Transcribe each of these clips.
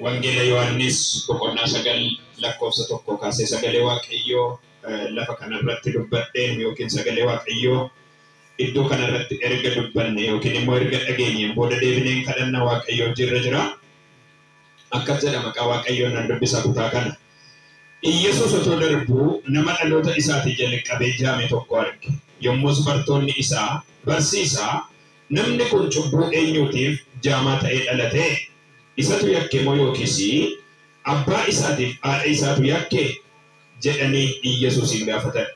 Wangeela Yohaannis boqonnaa 9 lakkoofsa 1 kaasee sagalee Waaqayyoo lafa kanarratti dubbadheen yookiin sagalee Waaqayyoo iddoo kanarratti erga dubbanne yookiin immoo erga dhageenyeen booda deebineen kadhannaa Waaqayyoo jirra jira. Akkas jedha maqaa Waaqayyoon nan dubbisa kutaa kana. Iyyesuus otoo darbuu nama dhaloota isaatii jalqabee jaame tokko arge. Yommus bartoonni isaa barsiisaa namni kun cubbuu eenyuutiif jaamaa ta'ee dhalate? Isatu yakke moo yookiis abbaa isaatiif haadha isaatu yakke jedhanii Iyyesuusin gaafatan.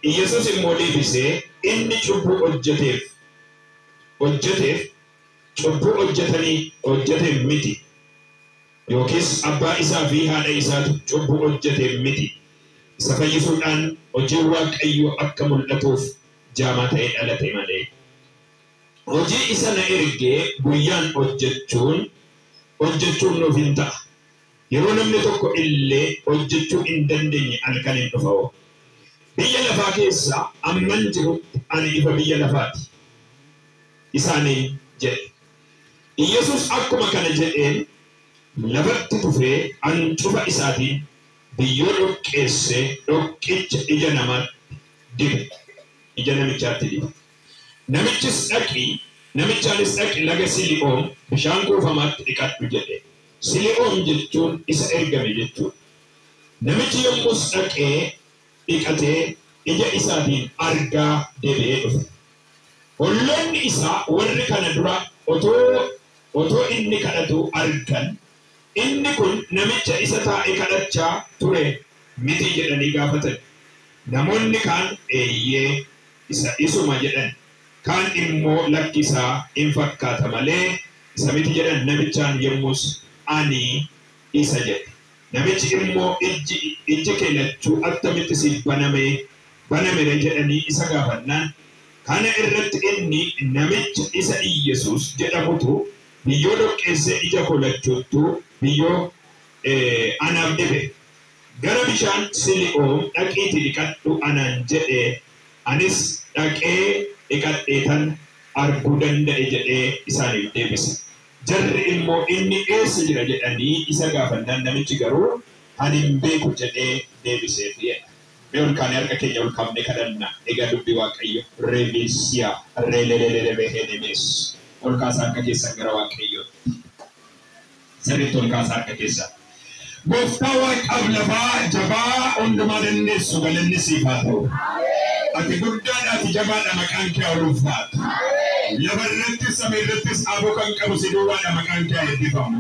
Iyyesuus immoo deebisee inni cubbuu hojjeteef miti yookiis abbaa isaa fi haadha isaatu cubbuu hojjeteef miti. Isa fayyisuudhaan hojii Waaqayyoo akka mul'atuuf jaamaa ta'ee dhalate malee. Hojii isa na ergee guyyaan hojjechuun nuuf hin ta'a. Yeroo namni tokko illee hojjechuu hin dandeenye halkan hin dhufa. Biyya lafaa keessa amman jirutti ani ifa biyya lafaati isaaniin jedhe. Iyyesuus akkuma kana jedheen lafatti dhufee ancufa isaatiin biyyoo dhoqqeessee dhoqqicha ija namaatti dibe. Ija namichaatti dibe. Namichaanis dhaqi laga Sili'oom bishaan kuufamaatti dhiqadhu jedhe. Sili'oom jechuun isa ergame jechuudha. Namichi yommus dhaqee dhiqatee ija isaatiin argaa deebi'ee dhufe. Olloonni isaa warri kana dura otoo inni kadhatu argan, inni kun namicha isa taa'e kadhachaa ture miti jedhanii gaafatan. Namoonni kaan eeyyee isuma jedhan. Kaan immoo lakkisaa hin fakkaata malee isa miti jedhan. Namichaan yommus ani isa jedhe. Namichi immoo iji kee lachuu attamitti siif banamere jedhanii isa gaafannaan. Kana irratti inni namicha isa Iyyesuus jedhamutu biyyoo dhoqqeessee ija koo lachuuttu biyyoo anaaf dibe. Gara bishaan Sili'oom dhaqiitii dhiqadhu anaan jedhee anis dhaqee dhiqadheetan arguu danda'e jedhee isaaniif deebise. Jarri immoo inni eessa jira jedhanii isa gaafannaan. Namichi garuu ani hin beeku jedhee deebiseef jedha. Mee ol kaanee harka keenya ol qabnee kadhannaa. Egaa dubbii Waaqayyo reebisiyaa reeleleelebehedemes ol kaasaa harka keessan gara Waaqayyootti. Sirriitti ol kaasaa harka keessan. Gooftaa Waaqaaf lafaa jabaa hundumaa dandeessu galanni siif haa ta'u. Ati guddaadha, ati jabaadha, maqaan kee ol ulfaatu. Lafarrattis samiirrattis aboo kan qabu si duwwaadha, maqaan kee eebbifamu.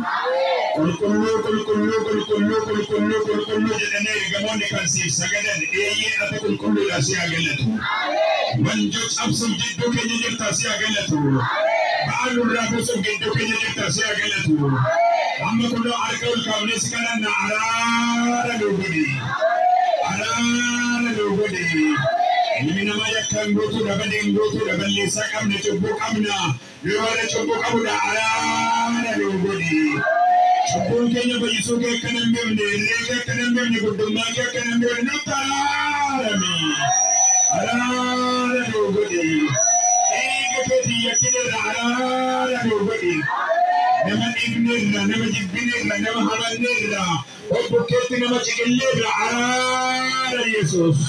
Qulqulluu jedhanii ergamoonni kan siif sagadan eeyyee ati qulqulluudha si haa galatu. Wanjoo cabsuuf gidduu keenya jirta si haa galatu. Ba'aa nurraa buusuuf gidduu keenya jirta si haa galatu. Amma kunoo harka ol kaafnee si kadhanna. Araara nuu godhi. Araara nuu godhi. Ilmi namaa yakkaan guutuudha, badeen guutuudha, balleessaa qabna, cubbuu qabna. Yoo warra cubbuu qabudha, araara nuu godhi. Cubbuun keenya fayyisuu kee akka hin beekne, illee kee akka hin beekne, guddummaa kee akka hin beekne nutti araarami. Araara nuu godhi. Eega keetii yakkineerra araara nuu godhi. Nama dhiibneerra, nama jibbineerra, nama hamanneerra, obbokeetti nama ciqilleerra araara Yesuus.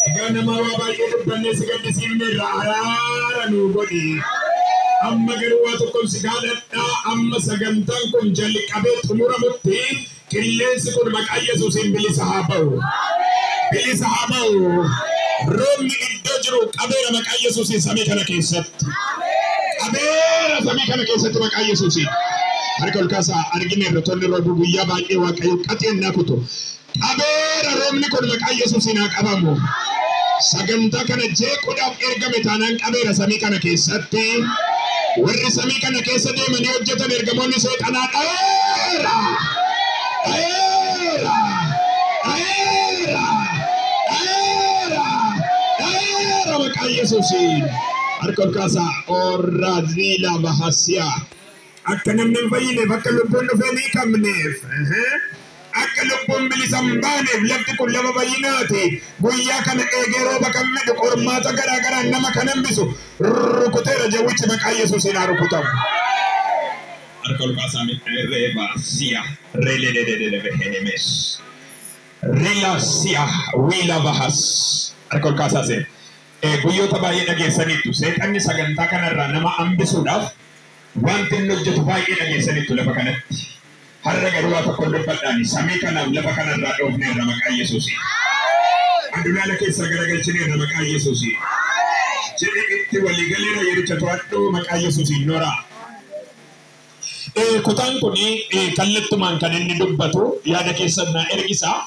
Egaa nama waa baay'ee dubbannee si gaddisiifneerra araara nuu godhi. Amma garuu waa tokkoon si kadhadhaa. Amma sagantaan kun jalqabee xumuramutti qilleensi kun maqaa Yesuusiin bilisa haa ba'u. Bilisa haa ba'u. Roobni iddoo jiru qabeera maqaa Yesuusiin samii kana keessatti. Qabeera samii kana keessatti maqaa Yesuusiin. Harka ol kaasaa argineerra tolli roobu guyyaa baay'ee Waaqayyo qaxeennaa kutu. Qabeera roobni kun maqaa Yesuusiin haa qabamu. Sagantaa kana jeequudhaaf ergame taanaan qabeera samii kana keessatti. Warri samii kana keessa deemanii hojjetan ergamoonni seexanaa dhayeera. Dhayeera. Dhayeera. Dhayeera. Dhayeera maqaa Yesuusiin. Harka ol kaasaa orraazila bahasiyaa. Akka namni hin fayyineef akka lubbuun dhufee ni qabneef. Akka lubbuun bilisa hin baaneef lafti kun lafa fayyinaati. Guyyaa kana eegee rooba kan midhu qormaata garaa garaan nama kan hambisu rukuteera jawwichi maqaa Yesuusiin haa rukutamu. Arkol kasami rebasia relelelele behemes. Relasia wila bahas. Arkol kasase. Guyyoota baay'ee dhageessaniitu seexanni sagantaa kanarraa nama hambisuudhaaf wanti inni hojjetu baay'ee dhageessaniitu lafa kanatti. Har'a garuu waa tokko dubbadhaani samii kanaaf lafa kanarraa dhoofneerra maqaa Yesuusii. Addunyaa keessa garagalchineerra maqaa Yesuusii. Jedhee itti waliigaleera yericha to'adhu maqaa Yesuusiin nooraa. Kutaan kuni kallattumaan kan inni dubbatu yaada keessan na ergisaa.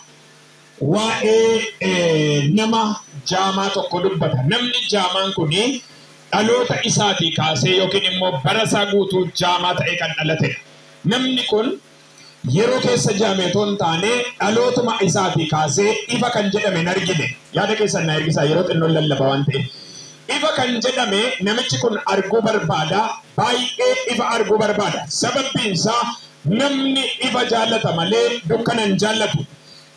Waa'ee nama jaamaa tokko dubbata. Namni jaamaan kuni dhaloota isaatii kaasee yookiin immoo bara isaa guutuu jaamaa ta'e kan dhalatedha. Namni kun yeroo keessa jaameetoon taane dhalootuma isaatii kaasee ifa kan jedhame hin argine. Yaada keessan na ergisaa yeroo xinnoon lallaba waan ta'eef. Ifa kan jedhame namichi kun arguu barbaada. Baay'ee ifa arguu barbaada. Sababbiin isaa namni ifa jaallata malee dukkana hin jaallatu.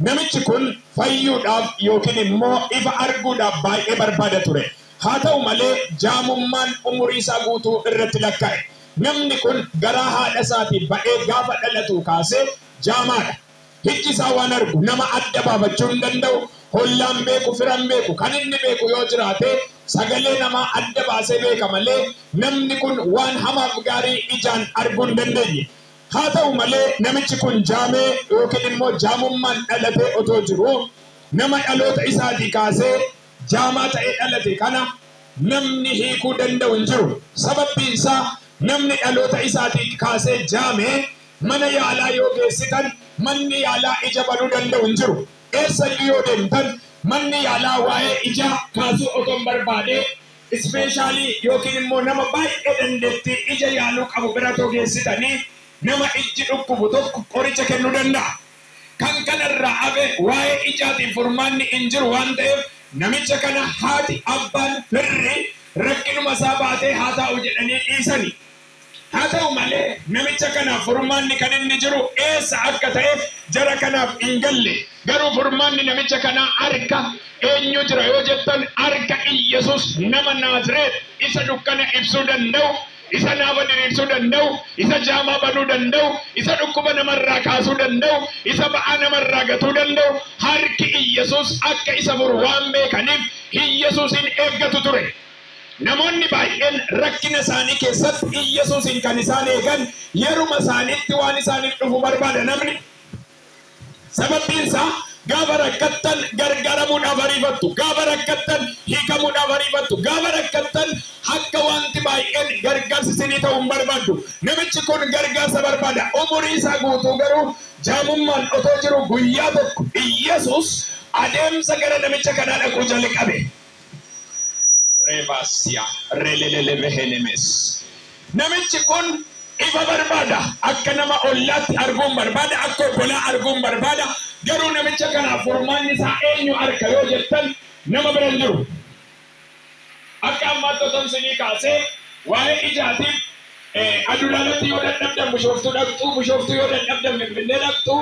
Namichi kun fayyuudhaaf yookiin immoo ifa arguudhaaf baay'ee barbaada ture. Haa ta'u malee jaamummaan umurii isaa guutuu irratti lakkaa'e. Namni kun garaa haadha isaatii ba'ee gaafa dhalatu kaasee jaamaadha. Hijji isaa waan argu nama adda baafachuu hin danda'u. Hollaan beeku firan beeku kan inni beeku yoo jiraate sagalee namaa adda baasee beeka malee namni kun waan hamaaf gaarii ijaan arguu hin dandeenye. Haa ta'u malee namichi kun jaamee yookiin immoo jaamummaan dhalatee otoo jiru nama dhaloota isaatii kaasee jaamaa ta'ee dhalate kana namni hiikuu danda'u hin jiru. Sababbiin isaa namni dhaloota isaatii kaasee jaamee mana yaalaa yoo geessitan manni yaalaa ija banuu danda'u hin jiru. Eessayyuu yoo deemtan manni yaalaa waa'ee ija kaasuu otoo hin barbaade ispeeshaalii yookiin immoo nama baay'ee dandeettii ija yaaluu qabu bira otoo geessitanii nama ijji dhukkubu tokko qoricha kennuu danda'a. Kan kanarraa hafe waa'ee ijaatiin furmaanni hin jiru waan ta'eef namicha kana haati abbaan firri rakkinuma isaa baatee haa ta'u jedhanii dhiisani. Haa ta'u malee namicha kanaaf furmaanni kan inni jiru eessa akka ta'e jara kanaaf hin galle. Garuu furmaanni namicha kanaa harka eenyu jira yoo jettan harka Iyesuus nama Naazreet isa dukkana ibsuu danda'u. Isa nama diriirsuu danda'u, isa jaamaa banuu danda'u, isa dhukkuba namarraa kaasuu danda'u, isa ba'aa namarraa gatuu danda'u. Harki Iyesuus akka isa furu waan beekaniif Iyesuusin eeggatu ture. Namoonni baay'een rakkina isaanii keessatti Iyesuusin kan isaan eegan yeruma isaaniitti waan isaaniif dhufu barbaada namni. Sababbiin isaa gaafa rakkattan gargaaramuudhaaf ariifattu, gaafa rakkattan hiikamuudhaaf ariifattu, gaafa rakkattan akka wanti baay'een gargaarsi isinii ta'uu hin barbaaddu. Namichi kun gargaarsa barbaada. Umurii isaa guutuu garuu jaamummaan otoo jiru guyyaa tokko Iyesuus adeemsa gara namicha kanaa dhaquu jalqabe. Rebasia relelele behenemes. Namichi kun ifa barbaada. Akka nama ollaatti arguun barbaada. Akka obbolaa arguun barbaada. Garuu namicha kanaaf furmaanni isaa eenyu harka yoo jettan nama bira hin jiru. Akka ammaatti otoo isinii kaasee waa'ee ijaatiif adulaalatti yoo dadhabdan bushooftuu dhaqxu, bushooftuu yoo dadhabdan finfinnee dhaqxu,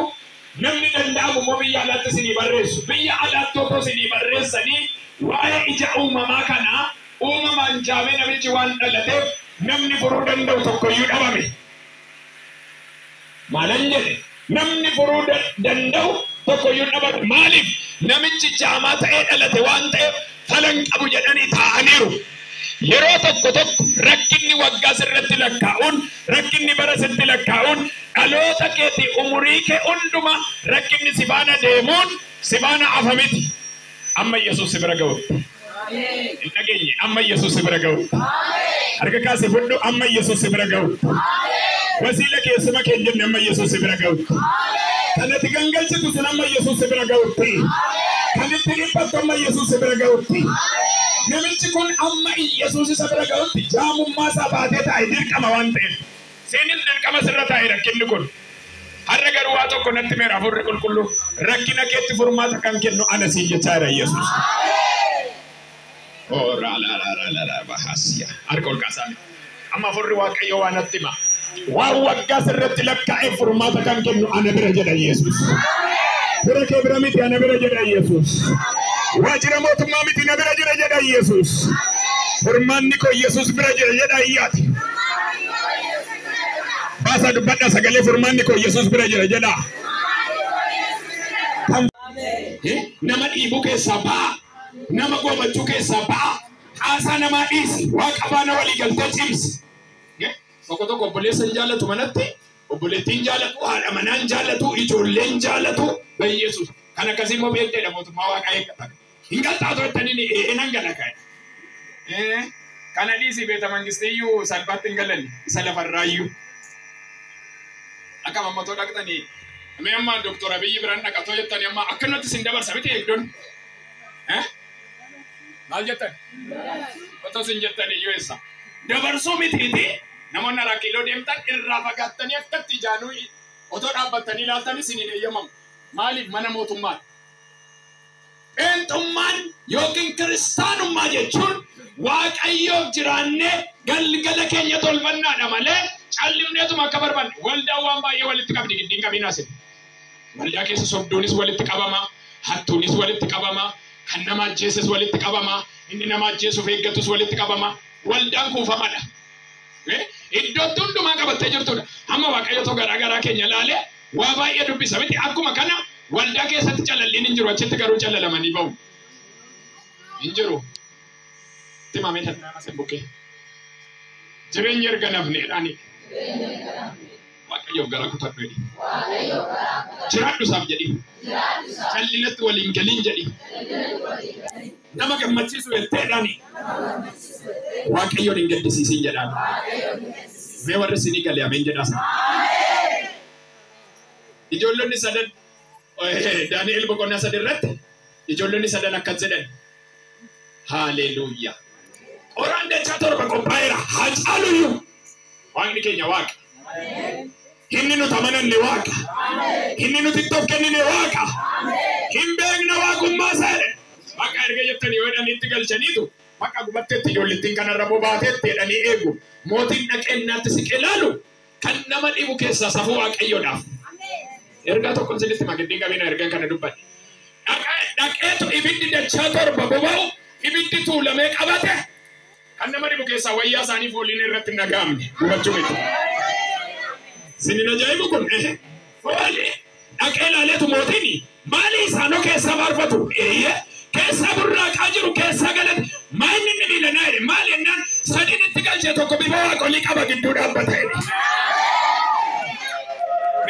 namni danda'amu immoo biyya alaatti isinii barreessu. Biyya alaatti otoo isinii barreessanii waa'ee ija uumamaa kanaa uumamaan jaamee namichi waan dhalateef namni furuu danda'u tokkoyyuu dhabame. Maalan jedhe namni furuu danda'u tokkoyyuu dhabame. Maaliif namichi jaamaa ta'ee dhalate waan ta'eef falan qabu jedhanii taa'aniiru. Yeroo tokko rakkinni waggaa sirratti lakkaa'uun, rakkinni bara sirratti lakkaa'uun, dhaloota keetii umurii kee hunduma rakkinni si faana deemuun si faana afamiti. Amma Yesuus si bira ga'utti. Hin dhageenye amma Yesuus si bira ga'utti. Harka kaasee fudhu amma Yesuus si bira ga'utti. Wasiila keessuma kee jenne amma Yesuus si bira ga'utti. Kanatti gangalchitu sun amma Yesuus si bira ga'utti. Kanatti dhiphattu amma Yesuus si bira ga'utti. Namichi kun amma Yesuus isa bira ga'utti jaamummaa isaa baatee taa'e dirqama waan ta'eef. Seenis dirqama sirra taa'e rakkinni kun. Har'a garuu waa tokko natti meera Hafuurri Qulqulluu rakkina keetti furmaata kan kennu ana siin jechaa jira Yesuus. Oh la bahasiya. Harka ol kaasaa. Amma Hafuurri Waaqayyoo waan natti hima. Waan waggaa sirratti lakkaa'ee furmaata kan kennu ana bira jedha Yesuus. Bira kee bira miti ana bira jedha Yesuus. Waajjira mootummaa miti na bira jira jedha Yesuus. Furmaanni koo Yesuus bira jira jedha iyyaati. Kasa dubbadha sagalee furmaanni koo Yesuus bira jira jedha. Nama dhiibuu keessaa ba'a. Nama goomachuu keessaa ba'a. Haasaa namaa dhiisi. Waaqa baana walii galtee cimsi. Tokko tokko obboleessan jaallatu manatti, obboleettiin jaallatu, haadha manaan jaallatu, ijoolleen jaallatu. Yesuus kan akkasii immoo beekteedha mootummaa Waaqaa eeggatan. Hin galtaatoo jettanii eenan gala kaa'e. Kana dhiisii beeta mangistiyyuu salphaatti hin galanne isa lafarraayyuu. Akka mammatoo dhaqxanii mee ammaa Dooktor Abiyyi biraan dhaqatoo jettanii amma akkanatti sin dabarsa miti eegdoon. Maal jettan? Otoo sin jettan iyyuu eessa? Dabarsuu mitiiti namoonni 2 kiiloo deemtan irraa fagaattanii akkatti ijaanuu otoo dhaabbattanii ilaaltanii siniin eeyyamamu. Maaliif mana mootummaati? Eentummaan yookiin kiristaanummaa jechuun Waaqayyoof jiraannee galgala keenya tolfannaadha malee callimneetuma akka barbaanne. Waldaan waan baay'ee walitti qabdi giddiin qabinaas. Waldaa keessa sobduunis walitti qabama, hattuunis walitti qabama, kan nama ajjeeses walitti qabama, inni nama ajjeesuuf eeggatus walitti qabama. Waldaan kuufamadha. Iddootti hundumaa qabattee jirtudha. Amma Waaqayyoo garaa keenya ilaalee waa baay'ee dubbisa miti. Akkuma kana waldaa keessatti calalliin hin jiru, achitti garuu calalamanii bahu. Hin jiru. Timamee tanaa se bukkee. Jireenya erga nafneedhaani. Waaqayyoof garaa kutadhu jedhi. Jiraadhu isaaf jedhi. Callinatti waliin galiin jedhi. Nama gammachiisu elteedhaani. Waaqayyoon hin gaddisiisin jedhaan. Mee warri isinii galee ameen jedhaas. Ijoollonni sadan Daani'el boqonnaa 3 irratti ijoollonni sadan akkas jedhan. Haleluuyaa. Qoraan dachaa 7 qophaa'eera. Haa caaluyyuu. Waaqni keenya Waaqa. Inni nuti amananne Waaqa. Inni nuti itti of kennine Waaqa. Hin beekna waaqummaa isaa. Waaqa erga jettanii yoo jedhanii itti galchaniitu bakka gubatteetti ijoollittiin kanarra bobaateetti jedhanii eegu. Mootiin dhaqeennaatti siqee ilaalu kan nama dhibu keessaa safuu Waaqayyoodhaaf. Ergaa tokko sinitti magiddiin qabina ergaan kana dubbate. Dhaqeetu ibiddi dachaa 7 boba'u ibiddi tuulamee qabate kan nama dhibu keessaa wayyaa isaanii fooliin irratti nagaamne gubachuu miti. Sinin ajaa'ibu kun fooli dhaqee ilaaleetu mootiin maali isaanoo keessaa baarfatu keessaa burraaqaa jiru keessaa galate maali inni miilanaa jedhe maali ennaan sadin itti galchee tokko bifa waaqolii qaba gidduu dhaabbata jedhe.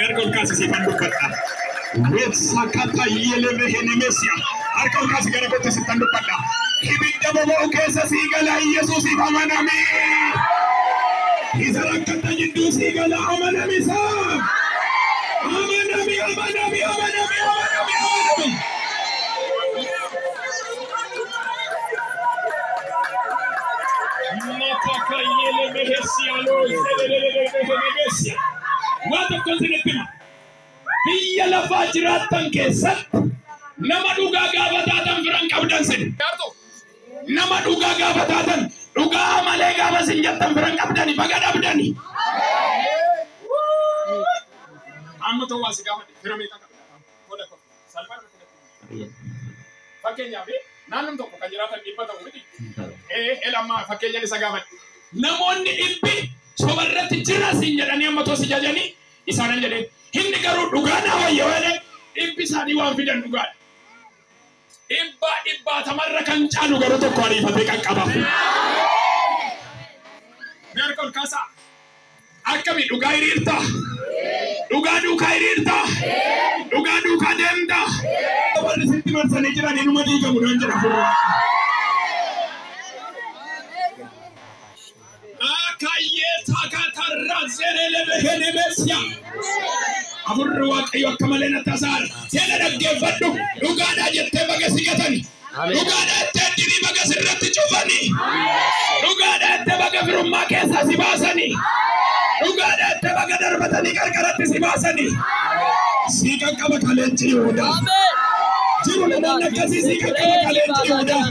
Ergon kaasisii kan dubbata. Weessakata yelemehene mesia. Harka ol kaasi gara kotti sittan dubbadha. Ibidda boba'u keessa sii gala Yesuusiif amanami. Isa rakkata jidduu sii gala amanamisaaf. Amanami. Mataka yelemehesia lo yelemehesia. Wata konsinetima. Biyya lafaa jiraattan keessatti nama dhugaa gaafataatan firan qabdan sin. Nama dhugaa gaafataatan dhugaa malee gaafa sin jettan firan qabdani baga dhabdani. Amma ta'u asi gaafa firamee kan qabdan. Koda ko salphaan ko. Fakkeenyaaf naannoo tokko kan jiraatan dhibba ta'u miti. Elammaa fakkeenyaan isa gaafadhu. Namoonni dhibbi sobarratti jira sin jedhanii amma tosi jajanii isaanan jedhee inni garuu dhugaa na wayya wale dhibbi isaanii waan fidan dhugaadha. Dhibbaa tamarra kan caalu garuu tokko ariifatee qaqqaba. Meerka ol kaasaa akkami dhugaa hiriirta dhugaa duukaa hiriirta dhugaa duukaa deemta. Warri sitti marsanii jiran inuma diigamu naan jedha furraa. Aburri Waaqayyo akka malee na tasaara. Seena dhaggeeffadhu. Dhugaadhaa jettee baga sigatani. Dhugaadhaa jettee dirii baga sirratti cufani. Dhugaadhaa jettee baga firummaa keessaa si baasani. Dhugaadhaa jettee baga darbatanii qarqaratti si baasani. Siiqan qaba kaleenchi Yihuudaa. Jiru namoonni akkasii siiqan qaba kaleenchi Yihuudaa.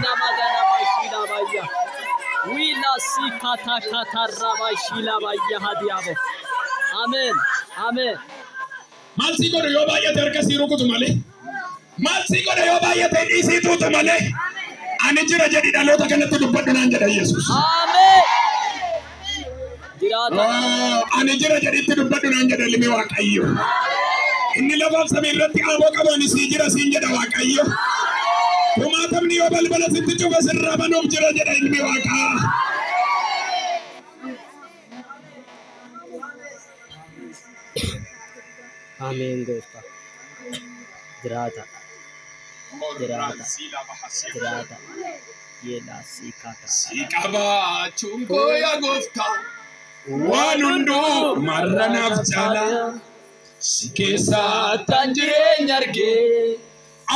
Wila sikata kataraba shila baya hadiabo. Amen. Malsi godo yo baay'ate harka sii rukutu malee. Malsi godo yo baay'ate isii tuutu malee. Ani jira jedhi dhaloota kanatti dubbadhu naan jedha Yesuus. Amen. أنا جرى جريت دبنا نجد اللي مواقعيه إني لباب سميرتي أبوك أبوني سيجرا سينجد واقعيه وما تمني وبالبلا ستجوب سرابا نبجرى جرى اللي مواقع آمين دوستا جراتا يلا سيكابا چونكو يا غفتا وانندو مرنا فجالا سيكيسا تنجري نرجي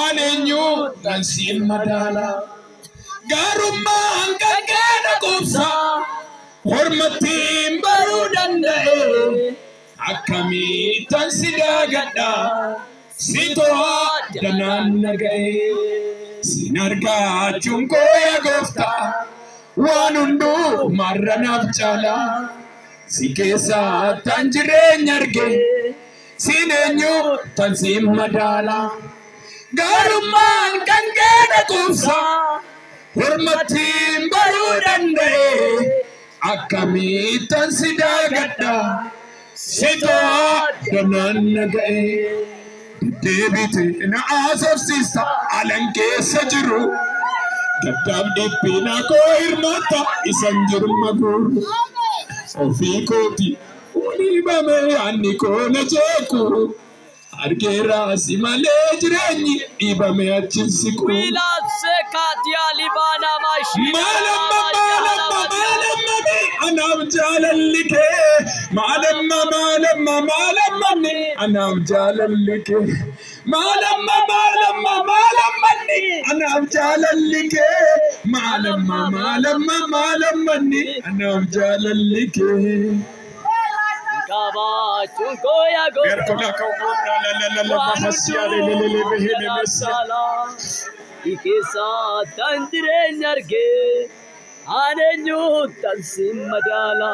أنيو تنسين مدالا غارما كاكينا كوبسا hormatiin baruu danda'e akkami tansidaa gadhaa sitoo danaan naga'e sin argaachuun koo yaa gooftaa waan hunduu marranaaf caalaa si keessaa tan jireenya arge sin eenyu tan siin madaalaa gaarummaan kan keena quubsaa hormatiin baruu danda'e akkami tansidaa gadhaa sitoo danaan naga'e deebite na asoofsiisa alan keessa jiru gaddaaf dhiphina koo hirmaata isan jirma guuru ofii kooti walii bamee anni koo na jeeku argeera si malee jireenyi dhibame achin siqu maalamma anaaf jaalalli kee maalamma anaaf jaalalli kee maalamma anaaf jaalalli kee maalamma anaaf jaalalli kee Kabachunko ya go. Ikisa tandire nyarge anenyu tansim madala.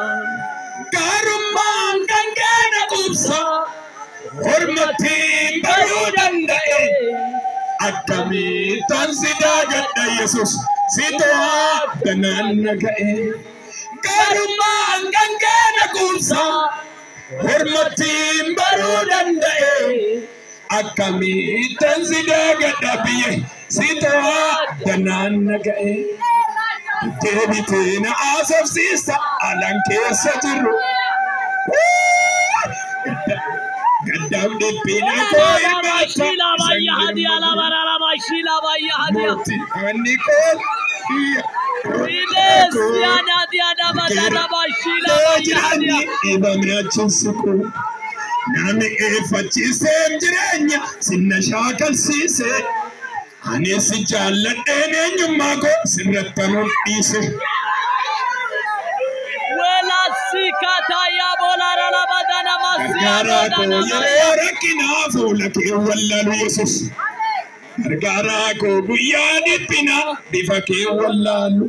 Karumang kangana kupsa hormatin barudandai. Akami tansida gadda Yesus sitoa danan nagae. Karumang kangana kupsa hormatin barudandai. Akami tansida gadda biye sitoa danan nagae. Deebite na asoofsiisa alan keessa jiru gaddaaf dhiphina koo hirmaata mooti anni koo jiraanni dhibame achin siqu namni eeffachiiseen jireenya sinna shaakalsiise ani si jaalladheen eenyummaa koo sirrattan ol dhiise. Gargaaraa koo yeroo rakkinaa fuula kee wallaalu Yesus. Gargaaraa koo guyyaa dhiphinaa bifa kee wallaalu.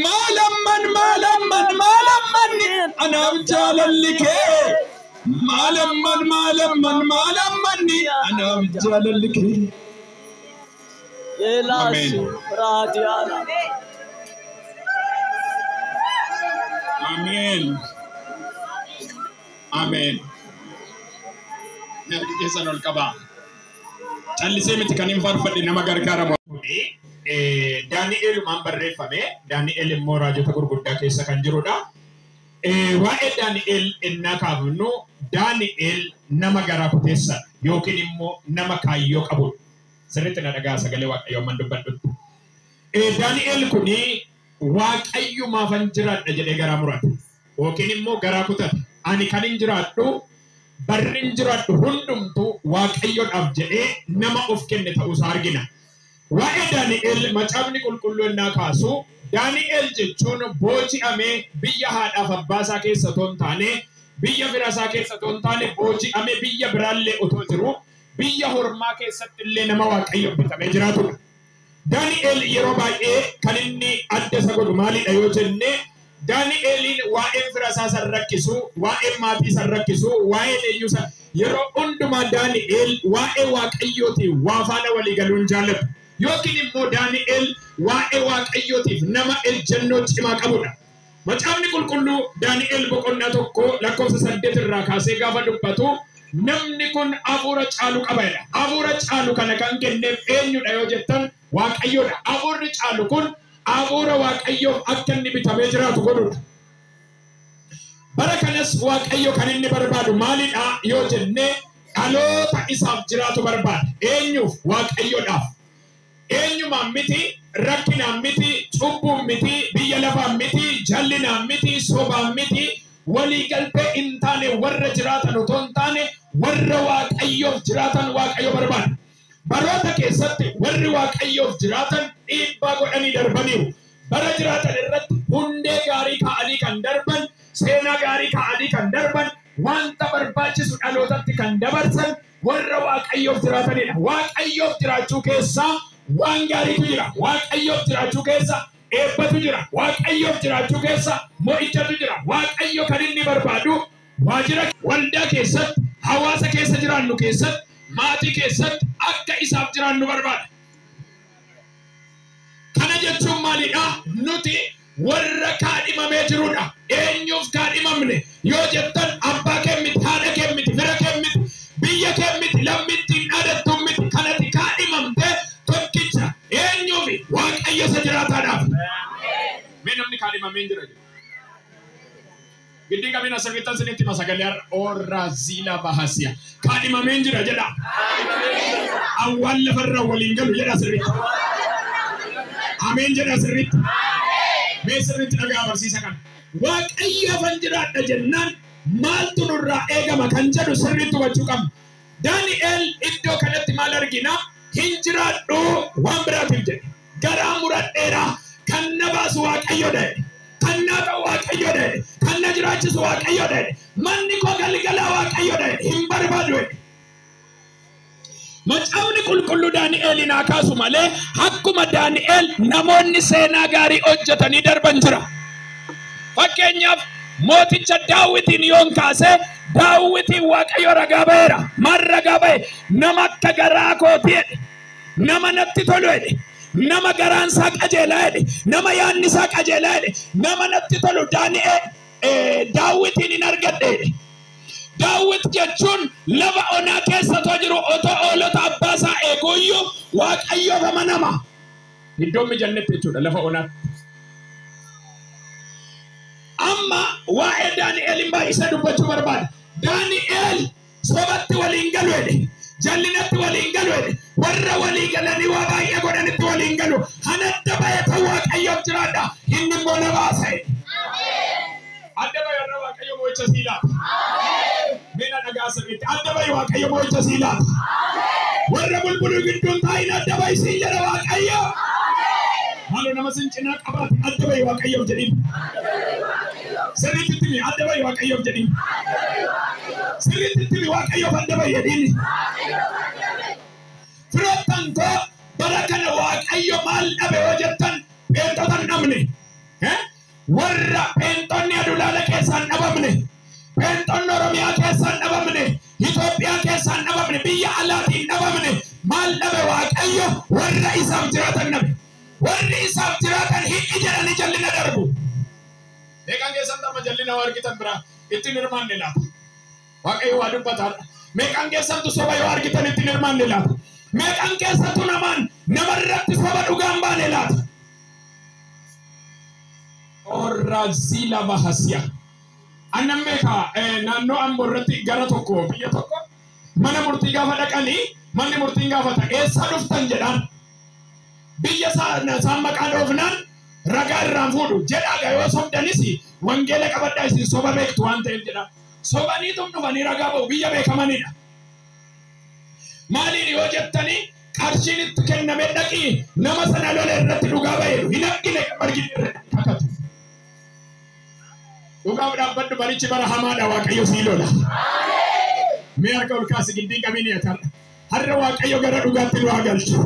Maalamman anaaf jaalalli kee. Maalamman anaaf jaalalli kee. Amen. Amen. Keessan ol qabaa. Callisee miti kan hin farfadhe nama gargaaramu. Daani'eel maan barreeffame. Daani'eel immoo raajota gurguddaa keessa kan jirudha. Waa'ee Daani'eel innaa kaafnu Daani'eel nama garaa kuteessa yookiin immoo nama kaayyoo qabudha. Sirriitti na dhagaa sagalee Waaqayyoo man dubbadhutti. Daani'eel kuni Waaqayyumaafan jiraadha jedhee garaa murate yookiin immoo garaa kutate. Ani kan hin jiraadhu barri hin jiraadhu hundumtuu Waaqayyoodhaaf jedhee nama of kenne ta'uusaa argina. Waa'ee Daani'eel macaafni qulqulluun naa kaasu Daani'eel jechuun booji'amee biyya haadhaaf abbaasaa keessa otoo hin taane biyya firasaa keessa otoo hin taane booji'amee biyya biraallee otoo jiru biyya hormaa keessatti illee nama Waaqayyoon bitamee jiraatudha. Daani'eel yeroo baay'ee kan inni adda isa godhu maalidha yoo jenne Daani'eeliin waa'een firasaa san rakkisu waa'een maatii san rakkisu waa'een eenyusa yeroo hundumaa Daani'eel waa'ee Waaqayyooti waa faana walii galuun jaallatu. yookiin immoo Daani'el waa'ee waaqayyootiif nama ejjennoo cimaa qabudha. Macaafni qulqulluu Daani'el boqonnaa 1 lakkoofsa 8 irraa kaasee gaafa dubbatu namni kun hafuura caalu qabaadha. Hafuura caalu kana kan kenneef eenyudha yoo jettan waaqayyoodha. Hafuurri caalu kun hafuura waaqayyoof akka inni bitamee jiraatu godhudha. Bara kanas waaqayyo kan inni barbaadu maalidha yoo jenne dhaloota isaaf jiraatu barbaada. Eenyuuf? Waaqayyoodhaaf. Eenyumaan miti, rakkinaan miti, cubbuun miti, biyya lafaan miti, jallinaan miti, sobaan miti, walii galtee hin taane warra jiraatan otoo hin taane warra waaqayyoof jiraatan waaqayyo barbaada. Baroota keessatti warri waaqayyoof jiraatan dhiibbaa godhanii darbaniiru. Bara jiraatan irratti hundee gaarii kaa'anii kan darban, seenaa gaarii kaa'anii kan darban, wanta barbaachisu dhalootatti kan dabarsan warra waaqayyoof jiraatanidha. Waaqayyoof jiraachuu keessaa waan gaariitu jira. Waaqayyoof jiraachuu keessa eebbatu jira. Waaqayyoof jiraachuu keessa mo'ichatu jira. Waaqayyo kan inni barbaadu waajjira waldaa keessatti, hawaasa keessa jiraannu keessatti, maatii keessatti akka isaaf jiraannu barbaada. Kana jechuun maalidha? Nuti warra kaadhimamee jirudha. Eenyuuf kaadhimamne yoo jettan abbaa kee miti, haadha kee miti, fira kee miti, biyya kee miti, lammittiin dhaadhattu miti. Kanatti kaadhimamte tokkicha eenyuufi? Waaqayyo isa jiraataadhaaf. Mee namni kaadhimamee jira jedhu. Giddi qabina sirriittan sinitti masagalee orra zila bahasia. Kaadhimamee jira jedha. Awwaan lafarra waliin galu jedha sirriitti. Ameen jedha sirriitti. Mee sirriitti dhagaa barsiisa kana. Waaqayyo fan jiraadha jennaan maaltu nurraa eegama kan jedhu sirriitti hubachuu qabna. Daani'el iddoo kanatti maal argina? Hin jiraadhu waan biraatiif jedhe. Garaa muradheera kan na baasu waaqayyo ta'e. Kan na ta'u waaqayyo ta'e. Kan na jiraachisu waaqayyo ta'e. Manni koo galgalaa waaqayyo ta'e. Hin barbaadu. Macaafni qulqulluu Daani'elin haa kaasu malee akkuma Daani'el namoonni seenaa gaarii hojjetanii darban jira. Fakkeenyaaf mooticha Daawitiin yoon kaase Daawitiin waaqayyo ragaa ba'eera. Maal ragaa ba'e? Nama akka garaa kooti jedhe. Nama natti tolu jedhe. Nama garaan isaa qajeelaa jedhe. Nama yaadni isaa qajeelaa jedhe. Nama natti tolu Daawitiin hin argadhe jedhe. Daawit jechuun lafa onaa keessa jiru otoo oolota abbaa isaa eeguyyuu waaqayyoof amanama. Iddoon mijannatti jechuudha lafa onaa. Amma waa'ee Daani'elin baay'isa dubbachuu barbaada. Daani'el sobatti waliin galu jedhe. Jallinatti waliin galu jedhe. Warra walii galanii waa baay'ee godhanitti waliin galu. Hanadda baay'ata waaqayyoof jiraadha. Inni immoo na baasa. Adda baay'arra waaqayyo mo'icha siilaa. Mina dhagaa sirriitti adda baay'ee waaqayyo mo'icha siilaa. Warra bulbuluu gidduun taa'in adda baay'ee siin jedha waaqayyo. Halloo nama sin cinaa qabaate adda baay'ee waaqayyoof jedhin. Sirriitti mi adda baay'ee waaqayyoof jedhin. Sirriitti mi waaqayyoof adda baay'ee jedhin. Firoottan koo bara kana waaqayyo maal dhabe yoo jettan pheenxota hin dhabne. Warra pheenxonni adulaala keessaan dhabamne. Pheenxonni Oromiyaa keessaan dhabamne. Itoophiyaa keessaan dhabamne. Biyya alaatiin dhabamne. Maal dhabe waaqayyo warra isaaf jiraatan dhabe. Warri isaaf jiraatan hidhi jedhanii jallina darbu. Meeqaan keessan amma jallina waa argitan bira ittiin hirmaanne laata? Waaqayyo waa dubbataadha. Meeqaan keessantu soba yoo argitan ittiin hirmaanne laata? Meeqaan keessattu namarratti soba dhugaan baane laata? Orra zila bahasia. Annan meeqa naannoo amborratti gara tokko biyya tokko mana murtii gaafa dhaqanii manni murtiin gaafata eessa dhuftan jedhaan. Biyya isaan maqaa dhoofnaan ragaa irraan fuudhu jedhaa yoo sobdanis wangeela qabadhaa isin soba beektu waan ta'eef jedha. Sobaniitum dhufanii ragaa ba'u biyya beekamanidha. Maaliin yoo jettanii qarshiin itti kennamee dhaqii nama sana lola irratti dhugaa ba'eeru hin argine argine kakatu. Dhugaaf dhaabbadhu barichi bara hamaadha waaqayyo sii lola. Mee harka ol kaasi giddiin qabiin yaatan. Har'a waaqayyo gara dhugaatti nu haa galchu.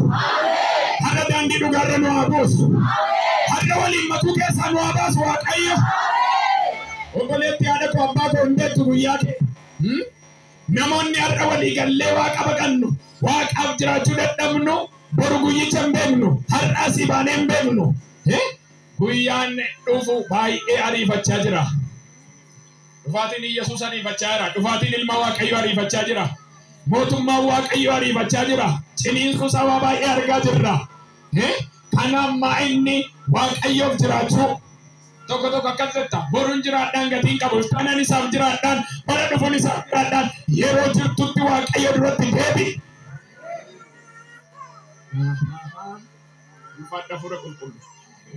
Har'a daandii dhugaarra nu haa buusu. Har'a waliin makuu keessaa nu haa baasu waaqayyo. Obboleetti haadha koo abbaa koo hin beektu guyyaa kee. Namoonni har'a walii gallee waaqa baqannu waaqaaf jiraachuu dadhabnu Borguyi chambenu, har asibanem benu. Guyan dhufu baay'ee ariifachaa jira. Dhufaatiin Yesuus ariifachaa jira. Dhufaatiin ilma Waaqayyoo ariifachaa jira. Mootummaan Waaqayyoo ariifachaa jira. Ciniinsu sabaa baay'ee argaa jirra. Kanaaf inni Waaqayyoof jiraachuu tokko tokko akkas jetta. Boruun jiraadhaan gatiin qabu. Kanan isaaf jiraadhaan bara dhufuun isaaf jiraadhaan yeroo jirtutti Waaqayyoo duratti deebi. Uffata fura qulqullu.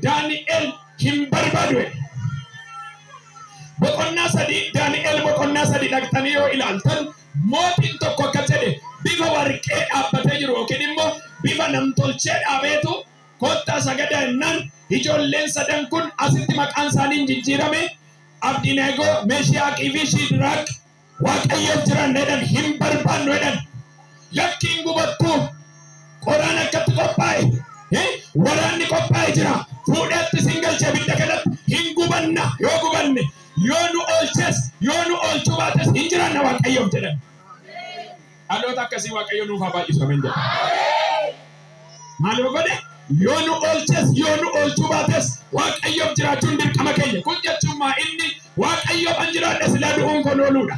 Daani'el hin barbaadu. Boqonnaa sadii Daani'el boqonnaa sadii dhaqxanii yoo ilaaltan mootiin tokko akka jedhe bifa warqee dhaabbatee jiru yookiin immoo bifa namtolchee dhaabeetu kottaa sagadannaan ijoolleen sadan kun asitti maqaan isaanii jijjiirame Abdineegoo, Meeshiyaaqii fi Shiidiraaq Waaqayyoof jiran jedhan hin barbaannu jedhan. Lakkiin gubattuu qoraan akkatti qophaa'e waraanni qophaa'e jira. Fuudheetti singalchee bidda kanatti hin gubanna yoo gubanne yoo nu oolches yoo nu oolchuu baates hin jiraanna Waaqayyoof jedhan. Dhaloota akkasii Waaqayyo nuuf haa baay'isu ameen jedha. Maaloo godhe yoo nu oolches yoo nu oolchuu baates Waaqayyoof jiraachuun dirqama keenya. Kun jechuun inni Waaqayyoof an jiraadhe silaa du'uun kun ooluudha.